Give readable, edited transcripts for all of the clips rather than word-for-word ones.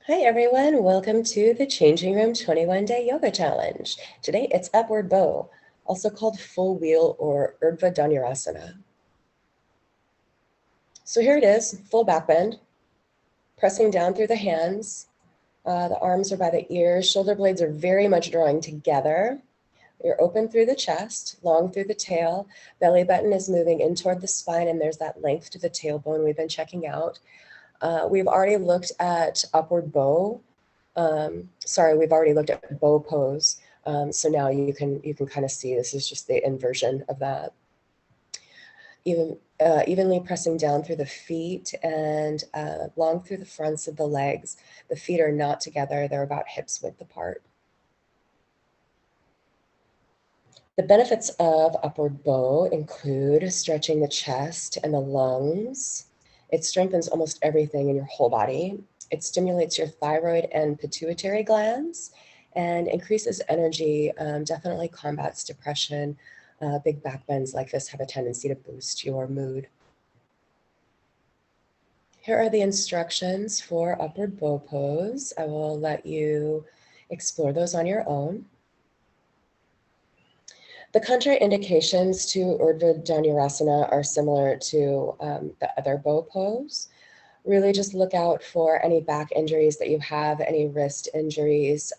Hi everyone, welcome to the Changing Room 21-Day Yoga Challenge. Today it's upward bow, also called full wheel or Urdhva Dhanurasana. So here it is, full back bend, pressing down through the hands. The arms are by the ears, shoulder blades are very much drawing together. You're open through the chest, long through the tail. Belly button is moving in toward the spine, and there's that length to the tailbone we've been checking out. We've already looked at upward bow. We've already looked at bow pose. So now you can kind of see this is just the inversion of that. Evenly pressing down through the feet and long through the fronts of the legs. The feet are not together, they're about hips width apart. The benefits of upward bow include stretching the chest and the lungs. It strengthens almost everything in your whole body. It stimulates your thyroid and pituitary glands and increases energy, definitely combats depression. Big back bends like this have a tendency to boost your mood. Here are the instructions for upward bow pose. I will let you explore those on your own. The contraindications to Urdhva Dhanurasana are similar to the other bow pose. Really just look out for any back injuries that you have, any wrist injuries,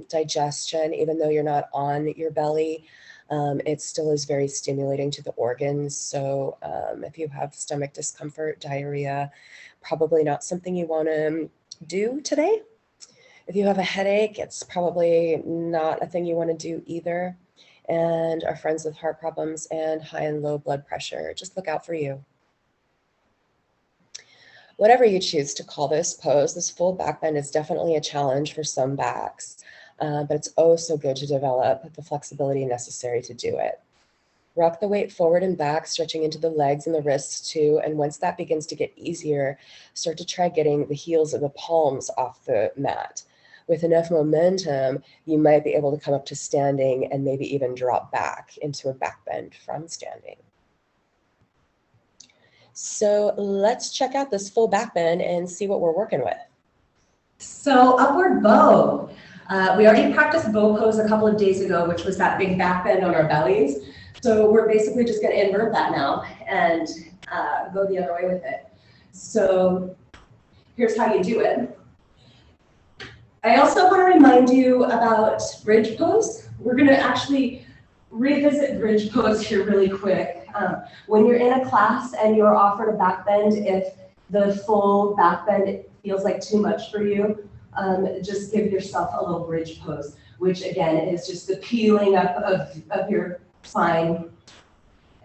digestion, even though you're not on your belly, it still is very stimulating to the organs. So if you have stomach discomfort, diarrhea, probably not something you want to do today. If you have a headache, it's probably not a thing you want to do either. And our friends with heart problems and high and low blood pressure, just look out for you. Whatever you choose to call this pose, this full back bend is definitely a challenge for some backs, but it's oh so good to develop the flexibility necessary to do it. Rock the weight forward and back, stretching into the legs and the wrists too. And once that begins to get easier, start to try getting the heels of the palms off the mat. With enough momentum, you might be able to come up to standing and maybe even drop back into a back bend from standing. So let's check out this full back bend and see what we're working with. So upward bow. We already practiced bow pose a couple of days ago, which was that big back bend on our bellies. So we're basically just going to invert that now and go the other way with it. So here's how you do it. I also want to remind you about bridge pose. We're going to actually revisit bridge pose here really quick. When you're in a class and you're offered a back bend, if the full back bend feels like too much for you, just give yourself a little bridge pose, which again is just the peeling up of your spine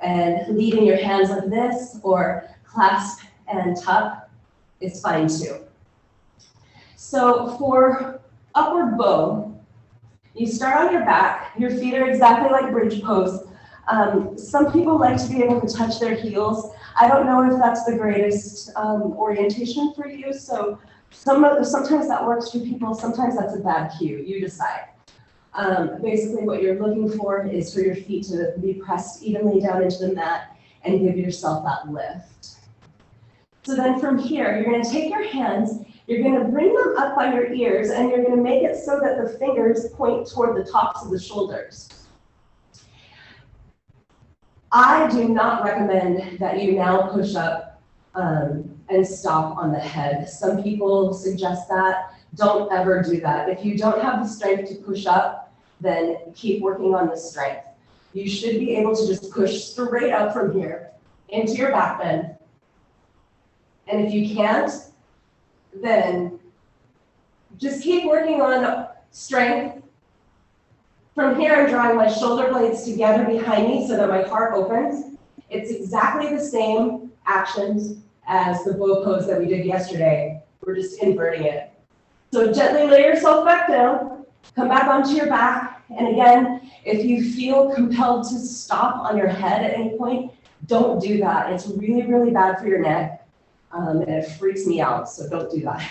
and leaving your hands like this or clasp and tuck is fine too. So for upward bow, you start on your back. Your feet are exactly like bridge pose. Some people like to be able to touch their heels. I don't know if that's the greatest orientation for you. So sometimes that works for people. Sometimes that's a bad cue. You decide. Basically, what you're looking for is for your feet to be pressed evenly down into the mat and give yourself that lift. So then from here, you're going to take your hands. You're going to bring them up by your ears, and you're going to make it so that the fingers point toward the tops of the shoulders. I do not recommend that you now push up and stop on the head. Some people suggest that. Don't ever do that. If you don't have the strength to push up, then keep working on the strength. You should be able to just push straight up from here into your back bend. And if you can't, then just keep working on strength. From here, I'm drawing my shoulder blades together behind me so that my heart opens. It's exactly the same actions as the bow pose that we did yesterday. We're just inverting it. So gently lay yourself back down, come back onto your back. And again, if you feel compelled to stop on your head at any point, don't do that. It's really, really bad for your neck. And it freaks me out, so don't do that.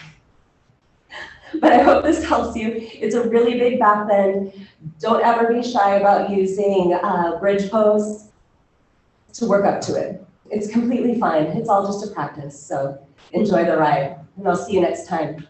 But I hope this helps you. It's a really big back bend. Don't ever be shy about using bridge pose to work up to it. It's completely fine. It's all just a practice, so enjoy the ride, and I'll see you next time.